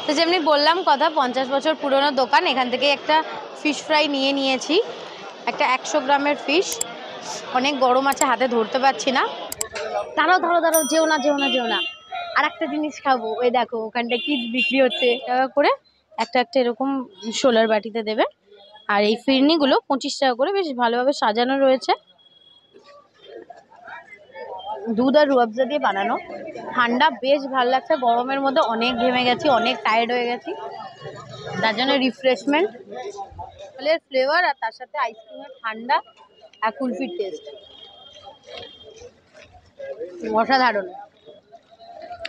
তো যেমনি বললাম কথা 50 বছর পুরনো দোকান, এখান থেকে একটা ফিশ ফ্রাই নিয়েছি, একটা 100 গ্রামের ফিশ। অনেক গরম আছে, হাতে ধরতে পারছি না। দাঁড়াও, যেও না। আর একটা জিনিস খাবো, ওই দেখো ওখানটা কি বিক্রি হচ্ছে, টাকা করে একটা এরকম শোলার বাটিতে দেবে। আর এই ফিরনিগুলো 25 টাকা করে, বেশ ভালোভাবে সাজানো রয়েছে। দুধ আর রুয়াবজা দিয়ে বানানো, ঠান্ডা, বেশ ভালো লাগছে। গরমের মধ্যে অনেক ঘেমে গেছি, অনেক টায়ার্ড হয়ে গেছি, তার জন্য রিফ্রেশমেন্ট, ফলের ফ্লেভার আর তার সাথে আইসক্রিমের ঠান্ডা আর কুলফির টেস্ট অসাধারণ।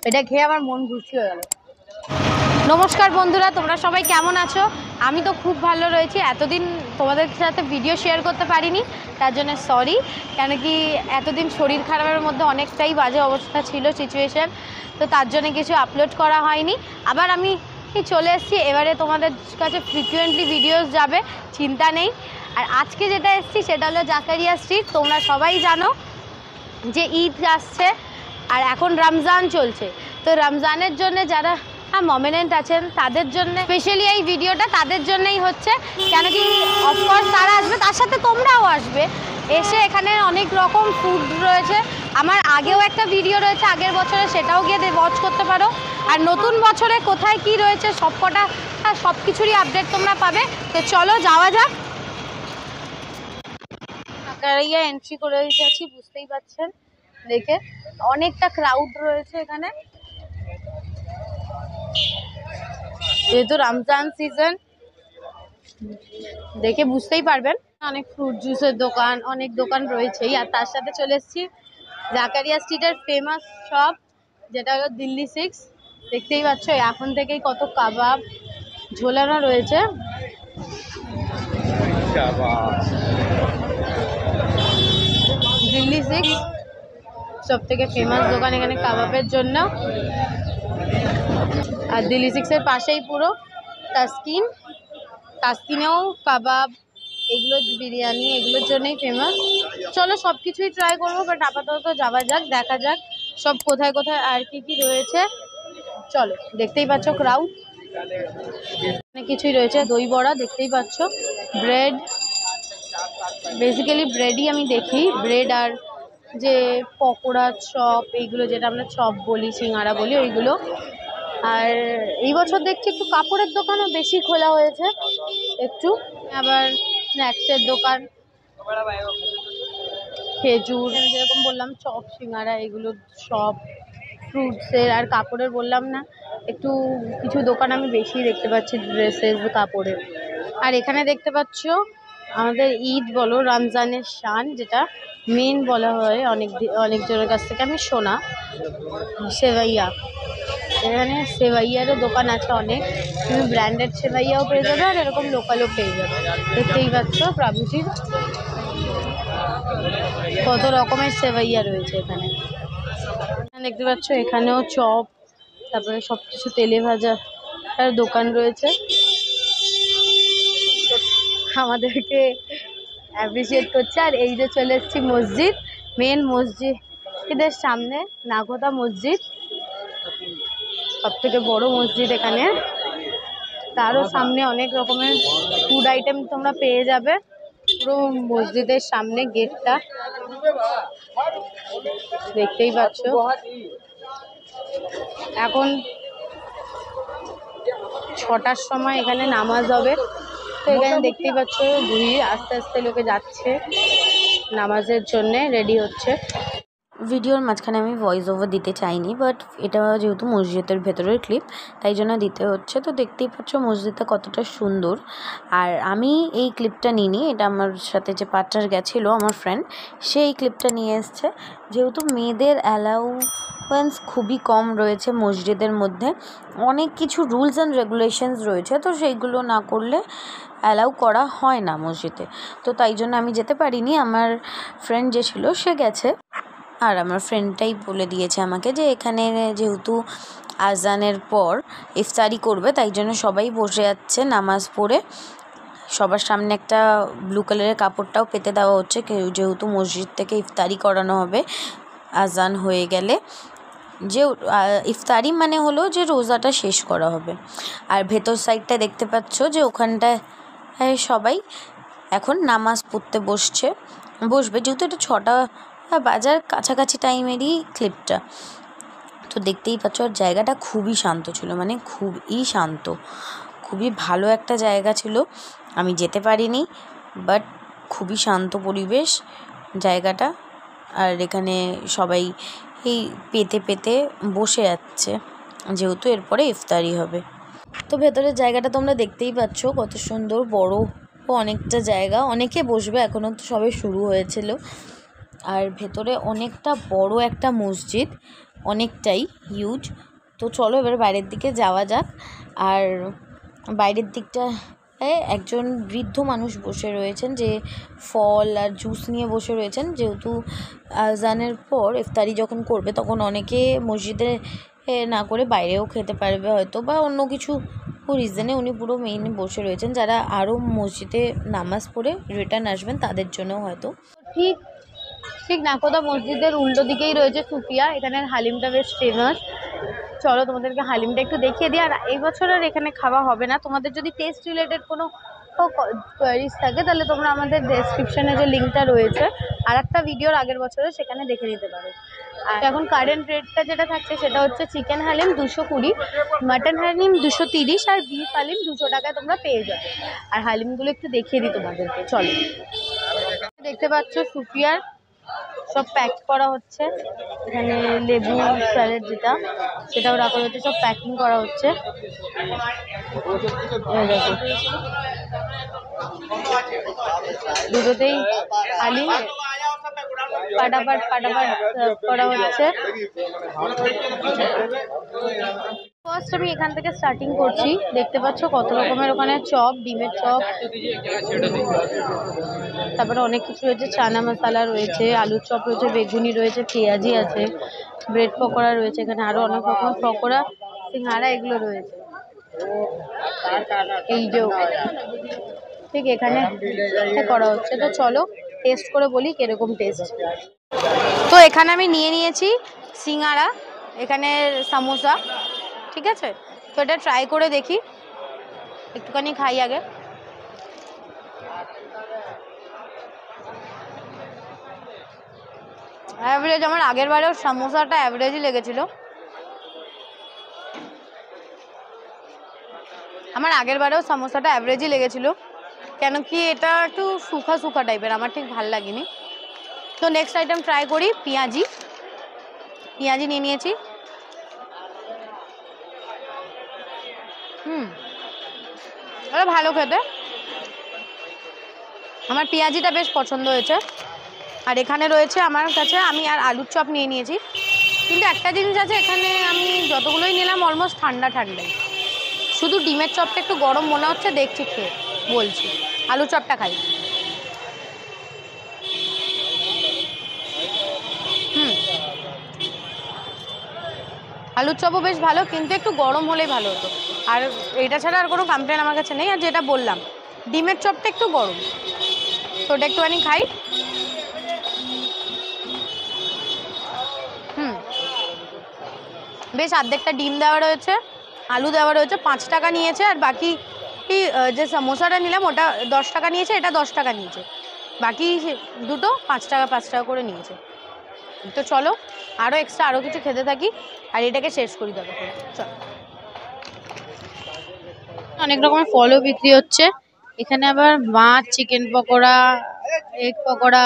এটা খেয়ে আমার মন খুশি হয়ে গেল। নমস্কার বন্ধুরা, তোমরা সবাই কেমন আছো? আমি তো খুব ভালো রয়েছি। এতদিন তোমাদের সাথে ভিডিও শেয়ার করতে পারিনি, তার জন্য সরি। কেন কি এতদিন শরীর খারাপের মধ্যে অনেকটাই বাজে অবস্থা ছিল, সিচুয়েশান, তো তার জন্য কিছু আপলোড করা হয়নি। আবার আমি চলে এসেছি, এবারে তোমাদের কাছে ফ্রিকুয়েন্টলি ভিডিওস যাবে, চিন্তা নেই। আর আজকে যেটা এসেছি সেটা হলো জাকারিয়া স্ট্রিট। তোমরা সবাই জানো যে ঈদ আসছে আর এখন রমজান চলছে, তো রমজানের জন্য যারা মমিনেন্ট আছেন তাদের জন্য স্পেশালি এই ভিডিওটা, তাদের জন্যই হচ্ছে। কেন কি অফকোর্স তারা আসবে, তার সাথে তোমরাও আসবে। এসে এখানে অনেক রকম ফুড রয়েছে। আমার আগেও একটা ভিডিও রয়েছে আগের বছরে, সেটাও গিয়ে ওয়াচ করতে পারো। আর নতুন বছরে কোথায় কি রয়েছে সবকটা সব কিছুরই আপডেট তোমরা পাবে। তো চলো যাওয়া যাক। জাকারিয়া এন্ট্রি করে যাচ্ছি, বুঝতেই পারছেন দেখে অনেকটা ক্রাউড রয়েছে এখানে, যেহেতু রমজান সিজন, দেখে বুঝতেই পারবেন। অনেক ফ্রুট জুসের দোকান, অনেক দোকান রয়েছেই। আর তার সাথে চলে এসেছি জাকারিয়া স্ট্রিটের ফেমাস শপ, যেটা হলো দিল্লি 6। দেখতেই পাচ্ছ এখন থেকেই কত কাবাব ঝোলানো রয়েছে। দিল্লি 6 সব থেকে ফেমাস দোকান এখানে কাবাবের জন্য। আর দিল্লি 6-এর পাশেই পুরো তাসকিনেও কাবাব, এগুলো বিরিয়ানি, এগুলোর জন্যই ফেমাস। চলো সব কিছুই ট্রাই করবো, বাট আপাতত যাওয়া যাক, দেখা যাক সব কোথায় কোথায় আর কি রয়েছে। চলো, দেখতেই পাচ্ছ ক্রাউড, অনেক কিছুই রয়েছে। দই বড়া দেখতেই পাচ্ছ, ব্রেড, বেসিক্যালি ব্রেডই আমি দেখি, ব্রেড আর যে পকোড়া, চপ, এইগুলো যেটা আমরা চপ বলি, সিঙ্গারা বলি, ওইগুলো। আর এই বছর দেখছি একটু কাপড়ের দোকানও বেশি খোলা হয়েছে একটু। আবার স্ন্যাক্সের দোকান, খেজুর, যেরকম বললাম চপ, সিঙ্গারা, এগুলো সব ফ্রুটসের। আর কাপড়ের বললাম না, একটু কিছু দোকান আমি বেশি দেখতে পাচ্ছি, ড্রেসেস, কাপড়ের। আর এখানে দেখতে পাচ্ছ আমাদের ঈদ বলো রমজানের শান, যেটা মেন বলা হয় অনেকজনের কাছ থেকে আমি শোনা, সেভাইয়া। এখানে সেভাইয়ারও দোকান আছে অনেক, তুমি ব্র্যান্ডেড সেভাইয়াও পেয়ে যাবে আর এরকম লোকালও পেয়ে যাবে। দেখতেই পাচ্ছ প্রাভুজির কত রকমের সেভাইয়া রয়েছে এখানে। দেখতে পাচ্ছ এখানেও চপ, তারপরে সব কিছু তেলে ভাজা দোকান রয়েছে। আমাদেরকে অ্যাপ্রিসিয়েট করছে। আর এই যে চলে এসেছি মসজিদ, মেন মসজিদের সামনে, নাগোদা মসজিদ, সব থেকে বড় মসজিদ এখানে। তারও সামনে অনেক রকমের ফুড আইটেম তোমরা পেয়ে যাবে, পুরো মসজিদের সামনে গেটটা দেখতেই পাচ্ছ। এখন 6টার সময় এখানে নামাজ হবে, তো এখানে দেখতেই পাচ্ছ ভিড়, আস্তে আস্তে লোকে যাচ্ছে নামাজের জন্যে, রেডি হচ্ছে। ভিডিওর মাঝখানে আমি ভয়েস ওভার দিতে চাইনি, বাট এটা যেহেতু মসজিদের ভেতরের ক্লিপ, তাই জন্য দিতে হচ্ছে। তো দেখতেই পাচ্ছ মসজিদটা কতটা সুন্দর। আর আমি এই ক্লিপটা নিইনি, এটা আমার সাথে যে পার্টনার গেছিলো, আমার ফ্রেন্ড, সে এই ক্লিপটা নিয়ে এসছে। যেহেতু মেয়েদের অ্যালাউয়েন্স খুবই কম রয়েছে মসজিদের মধ্যে, অনেক কিছু রুলস অ্যান্ড রেগুলেশনস রয়েছে, তো সেইগুলো না করলে অ্যালাউ করা হয় না মসজিদে। তো তাই জন্য আমি যেতে পারিনি, আমার ফ্রেন্ড যে ছিল সে গেছে। আর আমার ফ্রেন্ডটাই বলে দিয়েছে আমাকে যে এখানে যেহেতু আজানের পর ইফতারি করবে, তাই জন্য সবাই বসে যাচ্ছে নামাজ পড়ে। সবার সামনে একটা ব্লু কালারের কাপড়টাও পেতে দেওয়া হচ্ছে, যেহেতু মসজিদ থেকে ইফতারি করানো হবে আজান হয়ে গেলে। যে ইফতারি মানে হলো যে রোজাটা শেষ করা হবে। আর ভেতর সাইডটা দেখতে পাচ্ছ যে ওখানটায় সবাই এখন নামাজ পড়তে বসবে, যেহেতু এটা 6টা বাজার কাছাকাছি টাইমেরই ক্লিপটা। তো দেখতেই পাচ্ছ, আর জায়গাটা খুবই শান্ত ছিল, মানে খুবই শান্ত, খুবই ভালো একটা জায়গা ছিল। আমি যেতে পারিনি, বাট খুবই শান্ত পরিবেশ জায়গাটা। আর এখানে সবাই এই পেতে বসে যাচ্ছে, যেহেতু এরপরে ইফতারি হবে। তো ভেতরের জায়গাটা তোমরা দেখতেই পাচ্ছ কত সুন্দর, বড় অনেকটা জায়গা, অনেকে বসবে, এখনও তো সবে শুরু হয়েছিল। আর ভেতরে অনেকটা বড় একটা মসজিদ, অনেকটাই হিউজ। তো চলো এবার বাইরের দিকে যাওয়া যাক। আর বাইরের দিকটা একজন বৃদ্ধ মানুষ বসে রয়েছেন, যে ফল আর জুস নিয়ে বসে রয়েছেন, যেহেতু আজানের পর ইফতারি যখন করবে তখন অনেকে মসজিদে না করে বাইরেও খেতে পারবে হয়তো, বা অন্য কিছু রিজনে উনি পুরো মেইন বসে রয়েছেন। যারা আরও মসজিদে নামাজ পড়ে রিটার্ন আসবেন তাদের জন্য হয়তো। ঠিক নাকোদা মসজিদের উল্টো দিকেই রয়েছে সুফিয়া। এখানের হালিমটা বেশ ফেমাস। চলো তোমাদেরকে হালিমটা একটু দেখিয়ে দিই। আর এই বছর আর এখানে খাওয়া হবে না। তোমাদের যদি টেস্ট রিলেটেড কোনো কোয়ারিজ থাকে তাহলে তোমরা আমাদের ডেসক্রিপশনে যে লিঙ্কটা রয়েছে আর একটা ভিডিওর আগের বছরে সেখানে দেখে নিতে পারো। আর এখন কারেন্ট রেটটা যেটা থাকছে সেটা হচ্ছে চিকেন হালিম 220, মাটন হালিম 230 আর বিফ হালিম 200 টাকায় তোমরা পেয়ে যাবে। আর হালিমগুলো একটু দেখিয়ে দিই তোমাদেরকে, চলো। দেখতে পাচ্ছ সুফিয়ার সব প্যাক করা হচ্ছে। এখানে লেবু স্যালাড যেটা সেটাও রাখা হচ্ছে, সব প্যাকিং করা হচ্ছে। দুটোতেই হালিম ফাটাফাট সার্ভ করা হচ্ছে। ফার্স্ট আমি এখান থেকে স্টার্টিং করছি। দেখতে পাচ্ছ কত রকমের ওখানে চপ, ডিমের চপ, তারপরে অনেক কিছু রয়েছে, চানা মশলা রয়েছে, আলুর চপ রয়েছে, বেগুনি রয়েছে, পেঁয়াজি আছে, ব্রেড পকোড়া রয়েছে, এখানে আরও অনেক রকমের পকোড়া, সিঙ্গাড়া এগুলো রয়েছে। এই যে ঠিক এখানে করা হচ্ছে। তো চলো টেস্ট করে বলি কিরকম টেস্ট। তো এখানে আমি নিয়েছি সিঙ্গাড়া, এখানে সামোসা, ঠিক আছে। তো এটা ট্রাই করে দেখি, একটুখানি খাই আগে। অ্যাভারেজ, আমার আগের বারেও সামোসাটা অ্যাভারেজই লেগেছিল। কেন কি এটা একটু শুখা টাইপের, আমার ঠিক ভাল লাগেনি। তো নেক্সট আইটেম ট্রাই করি, পেঁয়াজি নিয়ে নিয়েছি। এটা ভালো খেতে, আমার পেঁয়াজিটা বেশ পছন্দ হয়েছে। আর এখানে রয়েছে আমার কাছে, আমি আর আলুর চপ নিয়ে নিয়েছি। কিন্তু একটা জিনিস আছে, এখানে আমি যতগুলোই নিলাম অলমোস্ট ঠান্ডাই। শুধু ডিমের চপটা একটু গরম মনে হচ্ছে, দেখছি খেয়ে বলছি। আলুর চপটা খাই। আলুর চপও বেশ ভালো, কিন্তু একটু গরম হলেই ভালো হতো। আর এটা ছাড়া আর কোনো কমপ্লেন আমার কাছে নেই। আর যেটা বললাম, ডিমের চপটা একটু গরম, তো ওটা একটুখানি খাই। বেশ অর্ধেকটা ডিম দেওয়া রয়েছে, আলু দেওয়া রয়েছে, 5 টাকা নিয়েছে। আর বাকি যে সমোসাটা নিলাম ওটা 10 টাকা নিয়েছে, এটা 10 টাকা নিয়েছে। বাকি দুটো 5 টাকা করে নিয়েছে। তো চলো আরও এক্সট্রা আরও কিছু খেতে থাকি আর এটাকে শেষ করি ততক্ষণ। চলো, অনেক রকমের ফলও বিক্রি হচ্ছে এখানে, আবার মাছ, চিকেন পকোড়া, এগ পকোড়া,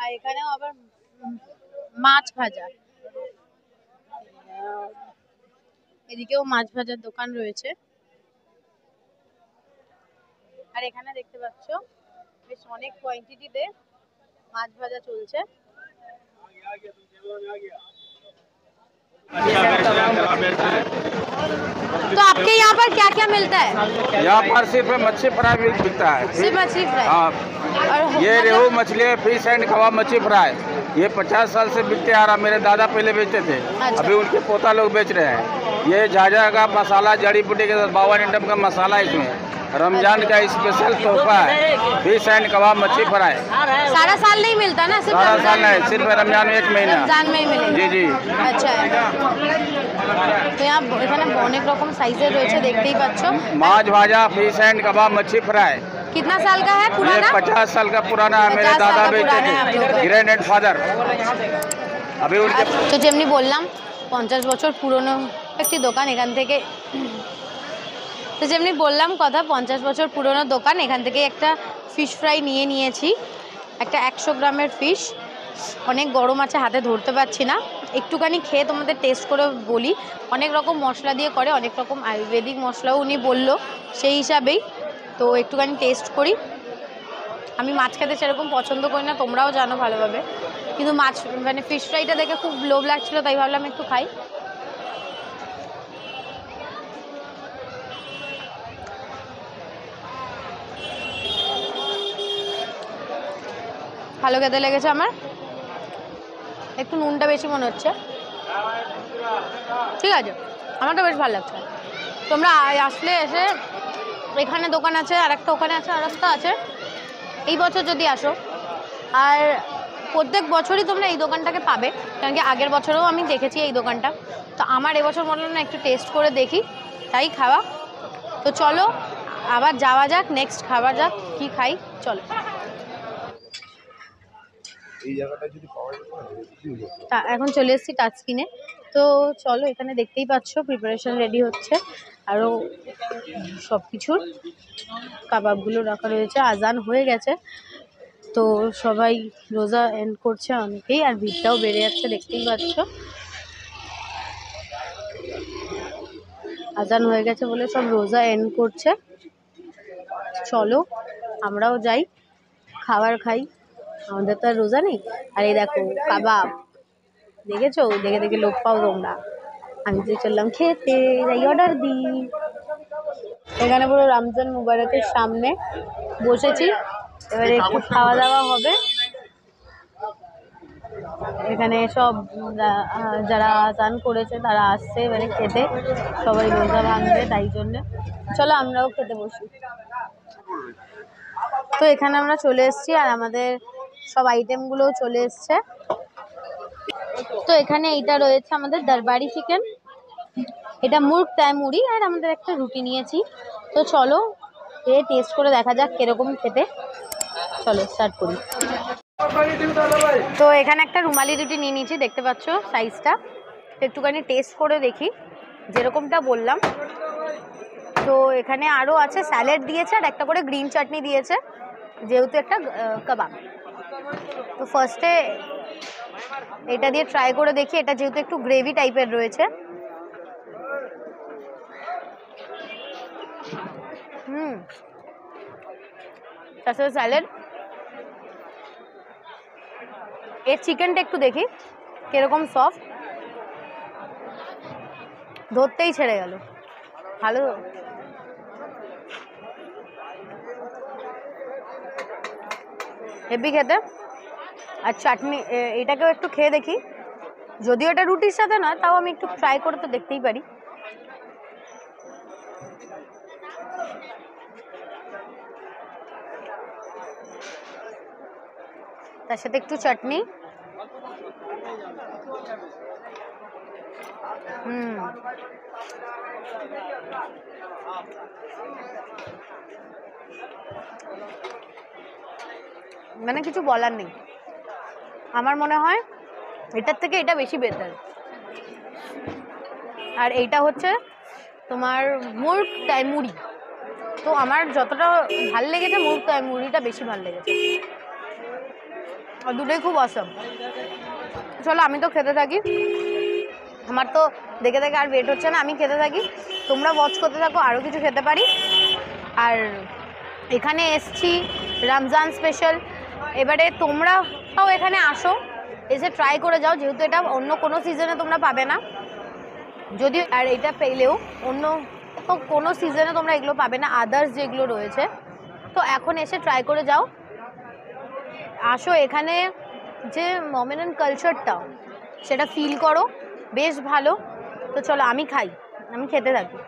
আর এখানেও আবার মাছ ভাজা। এদিকেও মাছ ভাজার দোকান রয়েছে। আর এখানে দেখতে পাচ্ছ বেশ অনেক কোয়ান্টিটিতে মাছ ভাজা চলছে। तो आपके यहाँ पर क्या क्या मिलता है? यहाँ पर सिर्फ मच्छी फ्राई बिकता है। सिर्फ मछली फ्राई? हाँ, ये रेहू मछली, फिश एंड कबाब मच्छी फ्राई, ये 50 साल से बिकते आ रहा। मेरे दादा पहले बेचते थे, अच्छा। अभी उनके पोता लोग बेच रहे हैं। ये झाझा का मसाला जड़ी बूटी के साथ 52 आइटम का मसाला इसमें रमजान का स्पेशल तोहफा है। फिश एंड कबाब मच्छी फ्राई सारा साल नहीं मिलता ना, सिर्फ सारा साल नहीं, सिर्फ रमजान में 1 महीना। रमजान में ही मिलेगा। जी जी। আচ্ছা, তো এখানে অনেক রকম সাইজের রয়েছে, দেখতেই পাচ্ছ। माछ भाजा फिश एंड कबाब मच्छी फ्राई कितना साल का है ये पुराना? 50 साल का पुराना है। मेरे 50 साल दादा का बेचते पुराना है आप लोगों थे, का। Grand father. अभी उनके তো যেমনি বললাম 50 বছর পুরনো একটি দোকান, এখান থেকে তো যেমনি বললাম কথা 50 বছর পুরনো দোকান, এখান থেকে একটা ফিশ ফ্রাই নিয়েছি, একটা 100 গ্রামের ফিশ। অনেক গরম আছে, হাতে ধরতে পারছি না, একটুখানি খেয়ে তোমাদের টেস্ট করে বলি। অনেক রকম মশলা দিয়ে করে, অনেক রকম আয়ুর্বেদিক মশলাও উনি বললো, সেই হিসাবেই তো একটুখানি টেস্ট করি। আমি মাছ খেতে সেরকম পছন্দ করি না, তোমরাও জানো ভালোভাবে, কিন্তু মাছ মানে ফিশ ফ্রাইটা দেখে খুব লোভ লাগছিলো, তাই ভাবলাম একটু খাই। ভালো খেতে লেগেছে আমার, একটু নুনটা বেশি মনে হচ্ছে, ঠিক আছে, আমারটা বেশ ভালো লাগছে। তোমরা আসলে এসে, এখানে দোকান আছে, আর একটা ওখানে আছে, আর একটা আছে, এই বছর যদি আসো, আর প্রত্যেক বছরই তোমরা এই দোকানটাকে পাবে, কারণ কি আগের বছরেও আমি দেখেছি এই দোকানটা, তো আমার এবছর মনে হলো না একটু টেস্ট করে দেখি, তাই খাওয়া। তো চলো আবার যাওয়া যাক, নেক্সট খাওয়া যাক, কি খাই চলো। এখন চলে এসেছি টাচস্ক্রিনে, তো চলো এখানে দেখতেই পাচ্ছ প্রিপারেশন রেডি হচ্ছে, আরও সব কিছুর কাবাবগুলো রাখা রয়েছে। আজান হয়ে গেছে, তো সবাই রোজা এন্ড করছে অনেকেই, আর ভিড়টাও বেড়ে যাচ্ছে, দেখতেই পাচ্ছ। আজান হয়ে গেছে বলে সব রোজা এন্ড করছে। চলো আমরাও যাই, খাবার খাই, আমাদের তো আর রোজা নেই। আর এই দেখো কাবাব, দেখেছো, দেখে দেখে লোক পাও তোমরা, আমি তো চললাম খেতে, যাই অর্ডার দিই। এখানে পুরো রমজান মুবারকের সামনে বসেছি, এবারে একটু খাওয়া দাওয়া হবে। এখানে সব যারা আজান করেছে তারা আসছে এবারে খেতে, সবাই রোজা ভাঙবে, তাই জন্যে চলো আমরাও খেতে বসি। তো এখানে আমরা চলে এসেছি, আর আমাদের সব আইটেমগুলোও চলে এসছে। তো এখানে এইটা রয়েছে আমাদের দরবারি চিকেন, এটা মুর্গ তাইমুরি, আর আমাদের একটা রুটি নিয়েছি। তো চলো টেস্ট করে দেখা যাক কিরকম খেতে, চলো স্টার্ট করি। তো এখানে একটা রুমালি রুটি নিয়ে নিয়েছি, দেখতে পাচ্ছ সাইজটা, একটুখানি টেস্ট করে দেখি যেরকমটা বললাম। তো এখানে আরও আছে, স্যালাড দিয়েছে, আর একটা করে গ্রিন চাটনি দিয়েছে, যেহেতু একটা কাবাব। তো ফার্স্টে এটা দিয়ে ট্রাই করে দেখি, এটা যেহেতু একটু গ্রেভি টাইপের রয়েছে। তার সাথে স্যালাড, এর চিকেনটা একটু দেখি কিরকম সফট, ধরতেই ছেড়ে গেল, ভালো। হেভি খেতে, আর চাটনি এটাকেও একটু খেয়ে দেখি, যদিও এটা রুটির সাথে না, তাও আমি একটু ট্রাই করে তো দেখতেই পারি। তার সাথে একটু চাটনি, মানে কিছু বলার নেই, আমার মনে হয় এটার থেকে এটা বেশি বেটার। আর এইটা হচ্ছে তোমার মুর্গ তাইমুরি, তো আমার যতটা ভাল লেগেছে মুর্গ তাইমুরিটা বেশি ভাল লেগেছে, আর দুটোই খুব অসম। চলো আমি তো খেতে থাকি, আমার তো দেখে দেখে আর ওয়েট হচ্ছে না, আমি খেতে থাকি, তোমরা ওয়াচ করতে থাকো, আরও কিছু খেতে পারি। আর এখানে এসছি রমজান স্পেশাল, এবারে তোমরাও এখানে আসো, এসে ট্রাই করে যাও, যেহেতু এটা অন্য কোনো সিজনে তোমরা পাবে না, যদি আর এটা পেলেও অন্য তো কোনো সিজনে তোমরা এগুলো পাবে না, আদার্স যেগুলো রয়েছে। তো এখন এসে ট্রাই করে যাও, আসো এখানে, যে মোমেনান কালচারটা সেটা ফিল করো, বেশ ভালো। তো চলো আমি খাই। আমি খেতে থাকি।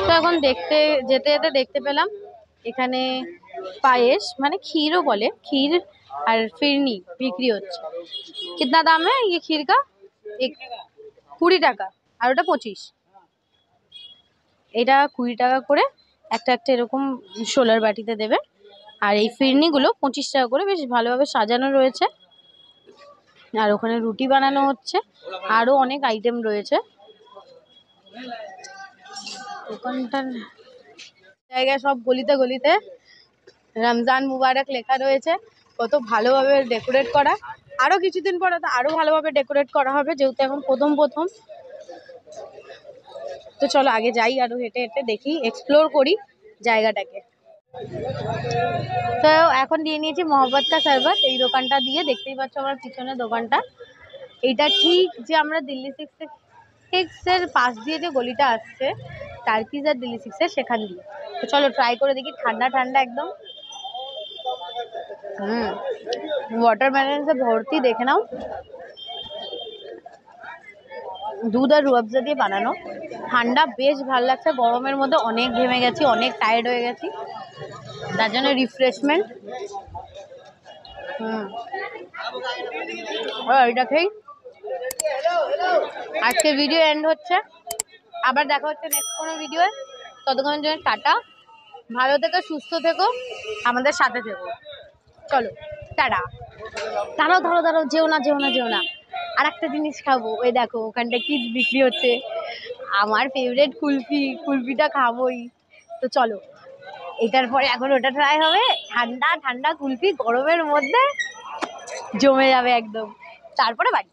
তো এখন দেখতে যেতে যেতে দেখতে পেলাম এখানে পায়েস মানে ক্ষীরও বলে, ক্ষীর আর ফিরনি বিক্রি হচ্ছে। কিতনা দাম হ্যাঁ ये खीर का? 20 টাকা আর ওটা 25। এটা 20 টাকা করে একটা একটা এরকম শোলার বাটিতে দেবে। আর এই ফিরনিগুলো 25 টাকা করে, বেশ ভালোভাবে সাজানো রয়েছে। আর ওখানে রুটি বানানো হচ্ছে, আরো অনেক আইটেম রয়েছে দোকানটার জায়গায়। সব গলিতে গলিতে রমজান মুবারক লেখা রয়েছে, কত ভালোভাবে ডেকোরেট করা। আরো কিছুদিন পরে তো আরো ভালোভাবে ডেকোরেট করা হবে, যেহেতু এখন প্রথম প্রথম। তো চলো আগে যাই, আরো হেঁটে হেঁটে দেখি, এক্সপ্লোর করি জায়গাটাকে। তো এখন দিয়ে নিয়েছি মহব্বত কা শরবত, এই দোকানটা দিয়ে। দেখতেই পাচ্ছ আমার পিছনে দোকানটা। এইটা ঠিক যে আমরা দিল্লি সিক্সের পাশ দিয়ে যে গলিটা আসছে, টার্কিজ আর দিল্লি সিক্সের, সেখান দিয়ে। তো চলো ট্রাই করে দেখি। ঠান্ডা ঠান্ডা একদম। ওয়াটারমেলন से ভর্তি, দেখে নাও। দুধ আর রুয়াবজা দিয়ে বানানো, ঠান্ডা, বেশ ভালো লাগছে। গরমের মধ্যে অনেক ঘেমে গেছি, অনেক টায়ার্ড হয়ে গেছি, তার জন্য রিফ্রেশমেন্ট। এটা খেয়ে আজকের ভিডিও এন্ড হচ্ছে। আবার দেখা হচ্ছে নেক্সট কোনো ভিডিও। ততক্ষণের জন্য টাটা, ভালো থেকো, সুস্থ থেকো, আমাদের সাথে থেকো। চলো টাটা। দাঁড়াও দাঁড়াও দাঁড়াও, যেও না যেও না যেও না, আর একটা জিনিস খাবো। ওই দেখো ওখানটা কি বিক্রি হচ্ছে, আমার ফেভারিট কুলফি, কুলফিটা খাবোই। তো চলো, এটার পরে এখন ওটা ট্রাই হবে। ঠান্ডা ঠান্ডা কুলফি গরমের মধ্যে জমে যাবে একদম। তারপরে বাড়ি।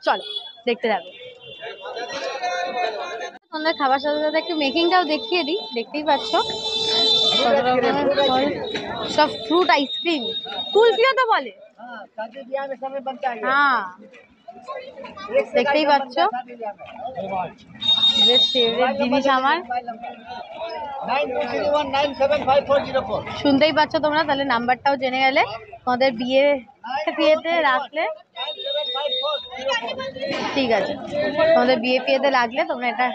চলো দেখতে যাবে। তোমাদের খাবার সাথে সাথে একটু মেকিংটাও দেখিয়ে দিই। দেখতেই পাচ্ছ কত রকমের ফল, সব ফ্রুট আইসক্রিম, কুলফিও তো বলে। হ্যাঁ দেখতেই পাচ্ছ, বেশ ফেভারিট জিনিস আমার। শুনতেই পাচ্ছ তোমরা, তাহলে নাম্বারটাও জেনে গেলে। তোমাদের বিয়েতে রাখলে, ঠিক আছে, তোমাদের বিয়েতে লাগলে তোমরা এটা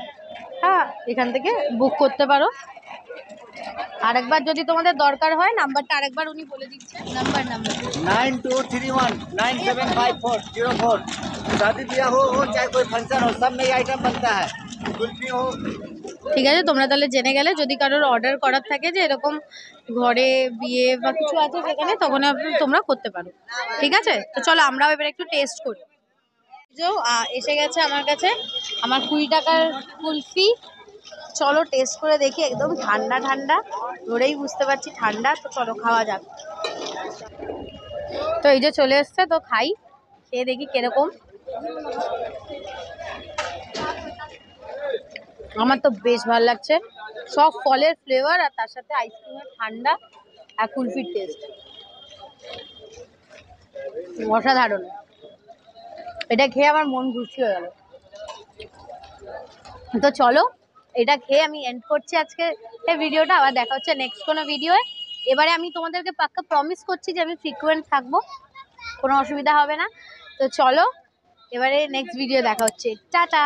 হ্যাঁ এখান থেকে বুক করতে পারো। আরেকবার যদি তোমাদের দরকার হয়, নাম্বারটা আরেকবার উনি বলে দিচ্ছেন। নাম্বার 9231975404। शादी ब्याह हो चाहे कोई फंक्शन हो, सब में ये आइटम बनता है। कुल्फी हो। ঠিক আছে, তোমরা তাহলে জেনে গেলে। যদি কারোর অর্ডার করার থাকে যে এরকম ঘরে বিয়ে বা কিছু আছে সেখানে, তখন তোমরা করতে পারো। ঠিক আছে, তো চলো আমরাও এবার একটু টেস্ট করি। যে এসে গেছে আমার কাছে আমার 20 টাকার কুলফি। চলো টেস্ট করে দেখি। একদম ঠান্ডা ঠান্ডা, ধরেই বুঝতে পারছি ঠান্ডা। তো চলো খাওয়া যাক। তো এই যে চলে এসছে, তো খাই, খেয়ে দেখি কিরকম। আমার তো বেশ ভালো লাগছে, সব ফলের ফ্লেভার আর তার সাথে আইসক্রিমের ঠান্ডা আর কুলফির টেস্ট অসাধারণ। এটা খেয়ে আমার মন খুশি হয়ে গেল। তো চলো এটা খেয়ে আমি এন্ড করছি আজকে এই ভিডিওটা। আবার দেখা হচ্ছে নেক্সট কোনো ভিডিওয়ে। এবারে আমি তোমাদেরকে পাক্কা প্রমিস করছি যে আমি ফ্রিকুয়েন্ট থাকবো, কোনো অসুবিধা হবে না। তো চলো এবারে নেক্সট ভিডিও দেখা হচ্ছে। টাটা।